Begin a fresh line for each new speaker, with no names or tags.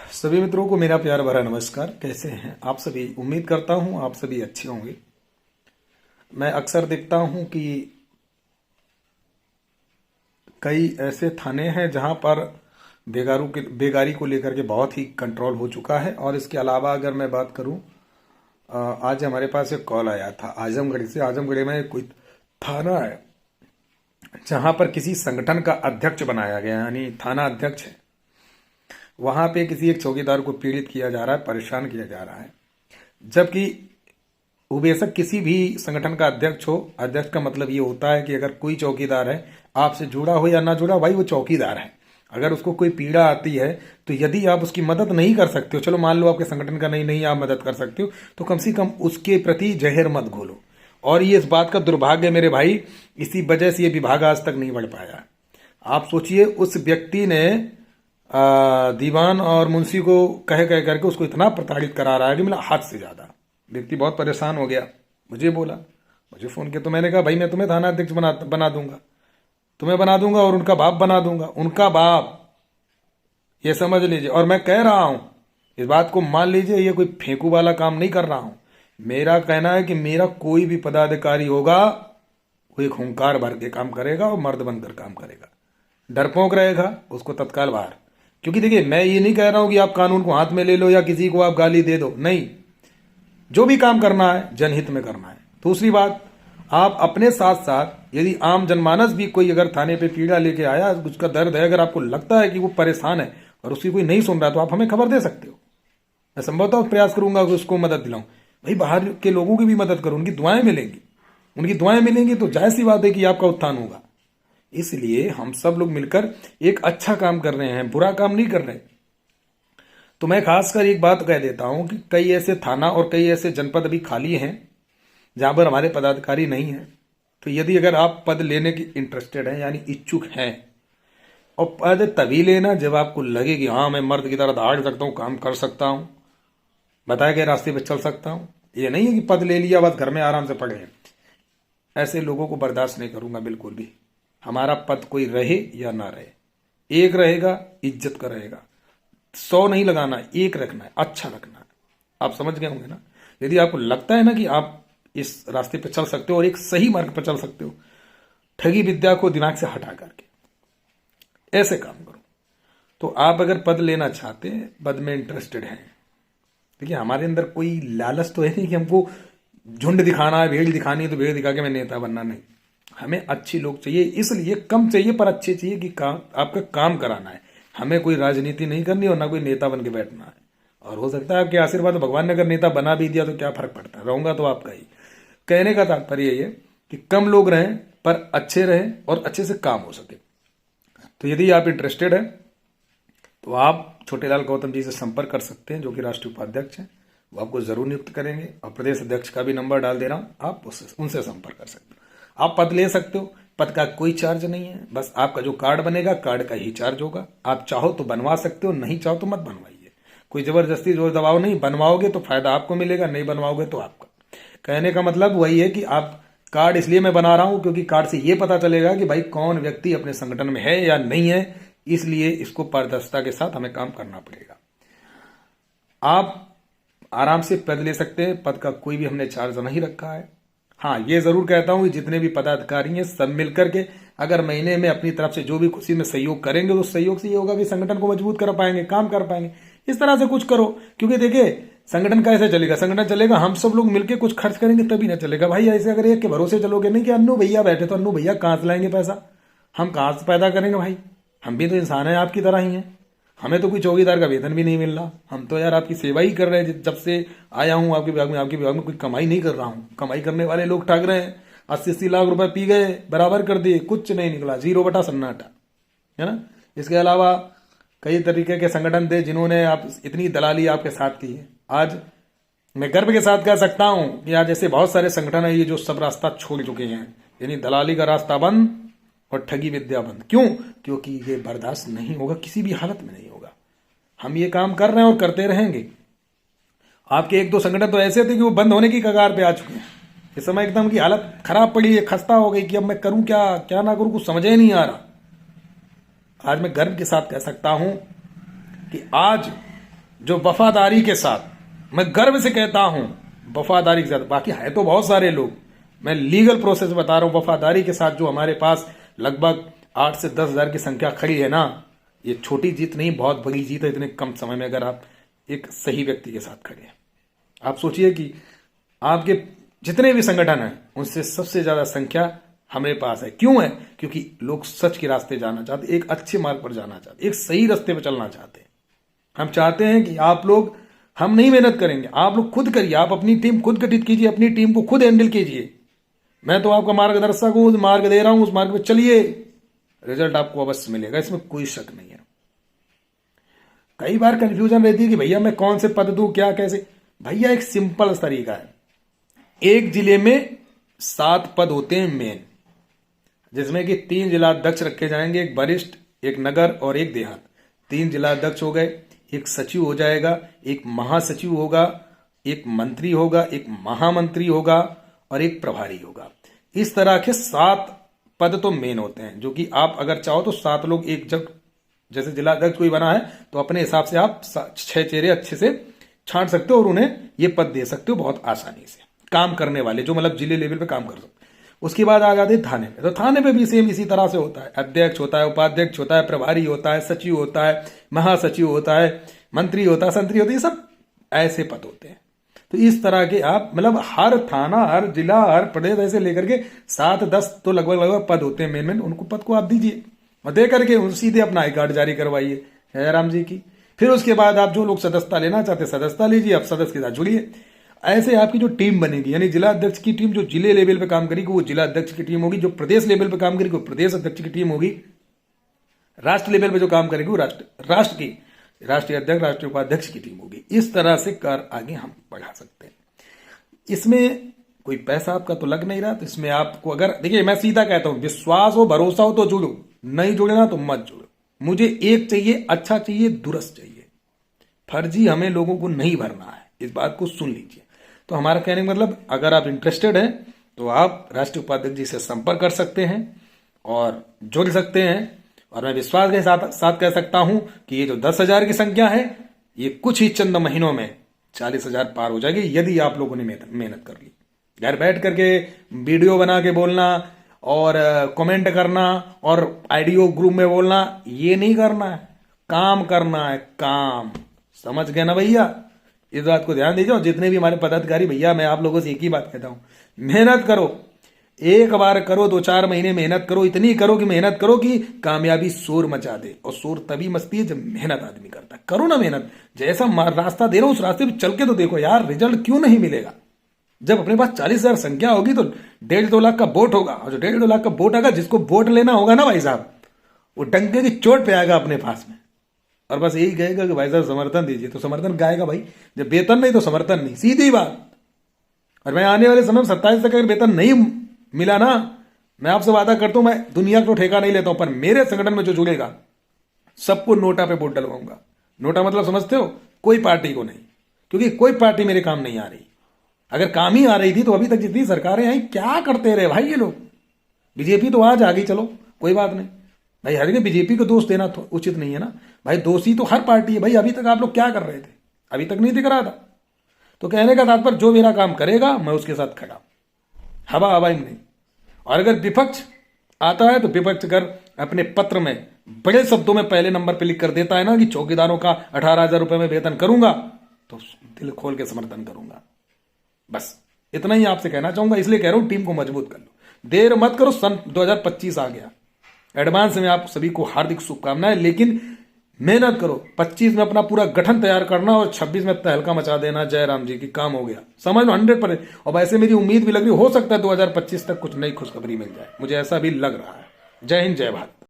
सभी मित्रों को मेरा प्यार भरा नमस्कार। कैसे हैं आप सभी? उम्मीद करता हूं आप सभी अच्छे होंगे। मैं अक्सर देखता हूं कि कई ऐसे थाने हैं जहां पर बेगारी को लेकर के बहुत ही कंट्रोल हो चुका है। और इसके अलावा अगर मैं बात करूं, आज हमारे पास एक कॉल आया था आजमगढ़ से। आजमगढ़ में कोई थाना है जहां पर किसी संगठन का अध्यक्ष बनाया गया, यानी थाना अध्यक्ष है। वहां पे किसी एक चौकीदार को पीड़ित किया जा रहा है, परेशान किया जा रहा है। जबकि वो बेशक किसी भी संगठन का अध्यक्ष हो, अध्यक्ष का मतलब ये होता है कि अगर कोई चौकीदार है, आपसे जुड़ा हो या ना जुड़ा, भाई वो चौकीदार है। अगर उसको कोई पीड़ा आती है तो यदि आप उसकी मदद नहीं कर सकते हो, चलो मान लो आपके संगठन का नहीं आप मदद कर सकते हो, तो कम से कम उसके प्रति जहर मत घोलो। और ये इस बात का दुर्भाग्य है मेरे भाई, इसी वजह से ये विभाग आज तक नहीं बढ़ पाया। आप सोचिए, उस व्यक्ति ने दीवान और मुंशी को कह करके उसको इतना प्रताड़ित करा रहा है कि मतलब हद से ज्यादा। व्यक्ति बहुत परेशान हो गया, मुझे बोला, मुझे फोन किया। तो मैंने कहा भाई मैं तुम्हें थाना अध्यक्ष बना दूंगा, तुम्हें बना दूंगा और उनका बाप बना दूंगा। उनका बाप, ये समझ लीजिए। और मैं कह रहा हूं, इस बात को मान लीजिए, ये कोई फेंकू वाला काम नहीं कर रहा हूं। मेरा कहना है कि मेरा कोई भी पदाधिकारी होगा, वो एक हुंकार भर के काम करेगा और मर्द बनकर काम करेगा। डरपोक रहेगा, उसको तत्काल बाहर। क्योंकि देखिए, मैं ये नहीं कह रहा हूं कि आप कानून को हाथ में ले लो या किसी को आप गाली दे दो, नहीं। जो भी काम करना है जनहित में करना है। दूसरी बात, आप अपने साथ साथ यदि आम जनमानस भी कोई अगर थाने पे पीड़ा लेके आया, उसका दर्द है, अगर आपको लगता है कि वो परेशान है और उसकी कोई नहीं सुन रहा, तो आप हमें खबर दे सकते हो। मैं संभवतः प्रयास करूंगा कि उसको मदद दिलाऊं। भाई बाहर के लोगों की भी मदद करो, उनकी दुआएं मिलेंगी। उनकी दुआएं मिलेंगी तो जाहिर सी बात है कि आपका उत्थान होगा। इसलिए हम सब लोग मिलकर एक अच्छा काम कर रहे हैं, बुरा काम नहीं कर रहे। तो मैं खासकर एक बात कह देता हूं कि कई ऐसे थाना और कई ऐसे जनपद अभी खाली हैं जहां पर हमारे पदाधिकारी नहीं हैं। तो यदि अगर आप पद लेने की इंटरेस्टेड हैं, यानी इच्छुक हैं, और पद तभी लेना जब आपको लगे कि हाँ मैं मर्द की तरह दहाड़ सकता हूं, काम कर सकता हूं, बताए गए रास्ते पर चल सकता हूं। ये नहीं है कि पद ले लिया बस घर में आराम से पड़े हैं। ऐसे लोगों को बर्दाश्त नहीं करूंगा बिल्कुल भी। हमारा पद कोई रहे या ना रहे, एक रहेगा, इज्जत का रहेगा। 100 नहीं लगाना, एक रखना है, अच्छा रखना है। आप समझ गए होंगे ना। यदि आपको लगता है ना कि आप इस रास्ते पर चल सकते हो और एक सही मार्ग पर चल सकते हो, ठगी विद्या को दिमाग से हटा करके ऐसे काम करो। तो आप अगर पद लेना चाहते हैं, पद में इंटरेस्टेड हैं, देखिए हमारे अंदर कोई लालच तो है नहीं कि हमको झुंड दिखाना है, भीड़ दिखानी है तो भीड़ दिखा के मैं नेता बनना, नहीं। हमें अच्छे लोग चाहिए, इसलिए कम चाहिए पर अच्छे चाहिए कि आपका काम कराना है। हमें कोई राजनीति नहीं करनी और ना कोई नेता बन के बैठना है। और हो सकता है आपके आशीर्वाद, भगवान ने अगर नेता बना भी दिया तो क्या फर्क पड़ता है, रहूंगा तो आपका ही। कहने का तात्पर्य ये कि कम लोग रहें पर अच्छे रहें और अच्छे से काम हो सके। तो यदि आप इंटरेस्टेड हैं तो आप छोटेलाल गौतम जी से संपर्क कर सकते हैं, जो कि राष्ट्रीय उपाध्यक्ष हैं। वो आपको जरूर नियुक्त करेंगे और प्रदेश अध्यक्ष का भी नंबर डाल दे रहा हूं, आप उनसे संपर्क कर सकते हो। आप पद ले सकते हो, पद का कोई चार्ज नहीं है, बस आपका जो कार्ड बनेगा कार्ड का ही चार्ज होगा। आप चाहो तो बनवा सकते हो, नहीं चाहो तो मत बनवाइए। कोई जबरदस्ती जोर दबाव नहीं, बनवाओगे तो फायदा आपको मिलेगा, नहीं बनवाओगे तो आपका। कहने का मतलब वही है कि आप कार्ड इसलिए मैं बना रहा हूं क्योंकि कार्ड से यह पता चलेगा कि भाई कौन व्यक्ति अपने संगठन में है या नहीं है। इसलिए इसको पारदर्शिता के साथ हमें काम करना पड़ेगा। आप आराम से पद ले सकते हैं, पद का कोई भी हमने चार्ज नहीं रखा है। हाँ, ये जरूर कहता हूं कि जितने भी पदाधिकारी हैं सब मिलकर के अगर महीने में अपनी तरफ से जो भी खुशी में सहयोग करेंगे, तो सहयोग से ये होगा कि संगठन को मजबूत कर पाएंगे, काम कर पाएंगे। इस तरह से कुछ करो, क्योंकि देखिए संगठन कैसे चलेगा, संगठन चलेगा हम सब लोग मिलकर कुछ खर्च करेंगे तभी ना चलेगा भाई। ऐसे अगर एक के भरोसे चलोगे, नहीं कि अन्नू भैया बैठे तो अन्नू भैया कहां से लाएंगे पैसा, हम कहां से पैदा करेंगे भाई। हम भी तो इंसान है, आपकी तरह ही है। हमें तो कोई चौकीदार का वेतन भी नहीं मिल रहा, हम तो यार आपकी सेवा ही कर रहे हैं। जब से आया हूं आपके विभाग में कोई कमाई नहीं कर रहा हूं। कमाई करने वाले लोग ठग रहे हैं, 80-80 लाख रुपए पी गए, बराबर कर दिए, कुछ नहीं निकला, 0 बटा सन्नाटा, है ना। इसके अलावा कई तरीके के संगठन थे जिन्होंने आप इतनी दलाली आपके साथ की है। आज मैं गर्व के साथ कह सकता हूं कि आज ऐसे बहुत सारे संगठन है ये जो सब रास्ता छोड़ चुके हैं, यानी दलाली का रास्ता बंद और ठगी विद्या बंद। क्यों? क्योंकि ये बर्दाश्त नहीं होगा, किसी भी हालत में नहीं होगा। हम ये काम कर रहे हैं और करते रहेंगे। आपके 1-2 संगठन तो ऐसे थे कि वो बंद होने की कगार पे आ चुके हैं। इस समय एकदम की हालत खराब पड़ी है, खस्ता हो गई कि अब मैं करूं क्या, क्या ना करूं, कुछ समझ ही नहीं आ रहा। आज मैं गर्व के साथ कह सकता हूं कि आज जो वफादारी के साथ, मैं गर्व से कहता हूं वफादारी के साथ, बाकी है तो बहुत सारे लोग, मैं लीगल प्रोसेस बता रहा हूं, वफादारी के साथ जो हमारे पास लगभग 8 से 10 हजार की संख्या खड़ी है ना, ये छोटी जीत नहीं, बहुत बड़ी जीत है इतने कम समय में, अगर आप एक सही व्यक्ति के साथ खड़े हैं। आप सोचिए कि आपके जितने भी संगठन हैं उनसे सबसे ज्यादा संख्या हमारे पास है। क्यों है? क्योंकि लोग सच के रास्ते जाना चाहते, एक अच्छे मार्ग पर जाना चाहते, एक सही रास्ते पर चलना चाहते हैं। हम चाहते हैं कि आप लोग, हम नहीं मेहनत करेंगे, आप लोग खुद करिए, आप अपनी टीम खुद गठित कीजिए, अपनी टीम को खुद हैंडल कीजिए। मैं तो आपका मार्गदर्शक हूं, मार्ग दे रहा हूं, उस मार्ग पे चलिए, रिजल्ट आपको अवश्य मिलेगा, इसमें कोई शक नहीं है। कई बार कंफ्यूजन रहती है कि भैया मैं कौन से पद दूं, क्या कैसे। भैया एक सिंपल तरीका है, एक जिले में 7 पद होते हैं मेन, जिसमें कि 3 जिलाध्यक्ष रखे जाएंगे, एक वरिष्ठ, एक नगर और एक देहात। 3 जिलाध्यक्ष हो गए, एक सचिव हो जाएगा, एक महासचिव होगा, एक मंत्री होगा, एक महामंत्री होगा और एक प्रभारी होगा। इस तरह के 7 पद तो मेन होते हैं, जो कि आप अगर चाहो तो 7 लोग एक जब, जैसे जिलाध्यक्ष कोई बना है तो अपने हिसाब से आप 6 चेहरे अच्छे से छांट सकते हो और उन्हें ये पद दे सकते हो बहुत आसानी से, काम करने वाले, जो मतलब जिले लेवल पे काम कर सकते। उसके बाद आ जाते थाने पे, तो थाने पे भी सेम इसी तरह से होता है, अध्यक्ष होता है, उपाध्यक्ष होता है, प्रभारी होता है, सचिव होता है, महासचिव होता है, मंत्री होता है, संतरी होती है, सब ऐसे पद होते हैं। तो इस तरह के आप मतलब हर थाना, हर जिला, हर प्रदेश ऐसे लेकर के 7-10 तो लगभग पद होते हैं मेन, उनको पद को आप दीजिए और दे करके सीधे अपना आई कार्ड जारी करवाइए जयराम जी की। फिर उसके बाद आप जो लोग सदस्यता लेना चाहते हैं सदस्यता लीजिए, आप सदस्य के साथ जुड़िए। ऐसे आपकी जो टीम बनेगी, यानी जिला अध्यक्ष की टीम जो जिले लेवल पे काम करेगी वो जिला अध्यक्ष की टीम होगी, जो प्रदेश लेवल पे काम करेगी वो प्रदेश अध्यक्ष की टीम होगी, राष्ट्र लेवल पे जो काम करेगी वो राष्ट्र की राष्ट्रीय अध्यक्ष, राष्ट्रीय उपाध्यक्ष की टीम होगी। इस तरह से कर आगे हम बढ़ा सकते हैं। इसमें कोई पैसा आपका तो लग नहीं रहा, तो इसमें आपको, अगर देखिए मैं सीधा कहता हूं, विश्वास हो, भरोसा हो तो जुड़ो, नहीं जुड़े ना तो मत जुड़ो। मुझे एक चाहिए, अच्छा चाहिए, दुरुस्त चाहिए, फर्जी हमें लोगों को नहीं भरना है, इस बात को सुन लीजिए। तो हमारा कहने का मतलब, अगर आप इंटरेस्टेड हैं तो आप राष्ट्रीय उपाध्यक्ष जी से संपर्क कर सकते हैं और जुड़ सकते हैं। और मैं विश्वास के साथ कह सकता हूं कि ये जो 10,000 की संख्या है, ये कुछ ही चंद महीनों में 40,000 पार हो जाएगी, यदि आप लोगों ने मेहनत कर ली। घर बैठ करके वीडियो बना के बोलना और कमेंट करना और आईडियो ग्रुप में बोलना, ये नहीं करना है, काम करना है, काम। समझ गए ना भैया? इस बात को ध्यान दीजिए। और जितने भी हमारे पदाधिकारी भैया, मैं आप लोगों से एक ही बात कहता हूं, मेहनत करो, एक बार करो, 2-4 महीने मेहनत करो, इतनी करो कि मेहनत करो कि कामयाबी शोर मचा दे। और शोर तभी मचती है जब मेहनत आदमी करता है। करो ना मेहनत, जैसा रास्ता दे रहा हूं उस रास्ते पे चल के तो देखो यार, रिजल्ट क्यों नहीं मिलेगा। जब अपने पास 40,000 संख्या होगी तो 1.5-2 लाख का वोट होगा, और जो 1.5-2 लाख का वोट आएगा, जिसको वोट लेना होगा ना भाई साहब, वो डंके की चोट पे आएगा अपने पास में, और बस यही कहेगा कि भाई साहब समर्थन दीजिए, तो समर्थन गाएगा भाई। जब वेतन नहीं तो समर्थन नहीं, सीधी बात। और मैं आने वाले समय में 27 तक अगर वेतन नहीं मिला ना, मैं आपसे वादा करता हूं, मैं दुनिया को ठेका नहीं लेता हूं, पर मेरे संगठन में जो जुड़ेगा सबको नोटा पे वोट डलवाऊंगा। नोटा मतलब समझते हो? कोई पार्टी को नहीं, क्योंकि कोई पार्टी मेरे काम नहीं आ रही। अगर काम ही आ रही थी तो अभी तक जितनी सरकारें आई क्या करते रहे भाई ये लोग। बीजेपी तो आज आ गई, चलो कोई बात नहीं भाई, हर जगह बीजेपी को दोष देना तो उचित नहीं है ना भाई, दोषी तो हर पार्टी है भाई। अभी तक आप लोग क्या कर रहे थे? अभी तक नहीं दिख रहा था। तो कहने का तात्पर्य, जो मेरा काम करेगा मैं उसके साथ खड़ा, हवा हवाई नहीं। और अगर विपक्ष आता है तो विपक्ष अगर अपने पत्र में बड़े शब्दों में पहले नंबर पे लिख कर देता है ना कि चौकीदारों का 18,000 रुपए में वेतन करूंगा, तो दिल खोल के समर्थन करूंगा। बस इतना ही आपसे कहना चाहूंगा, इसलिए कह रहा हूं टीम को मजबूत कर लो, देर मत करो। सन 2025 आ गया, एडवांस में आप सभी को हार्दिक शुभकामनाएं, लेकिन मेहनत करो। 25 में अपना पूरा गठन तैयार करना और 26 में तहलका मचा देना। जयराम जी की काम हो गया, समझ लो 100%। और वैसे मेरी उम्मीद भी लग रही, हो सकता है 2025 तक कुछ नई खुशखबरी मिल जाए, मुझे ऐसा भी लग रहा है। जय हिंद, जय भारत।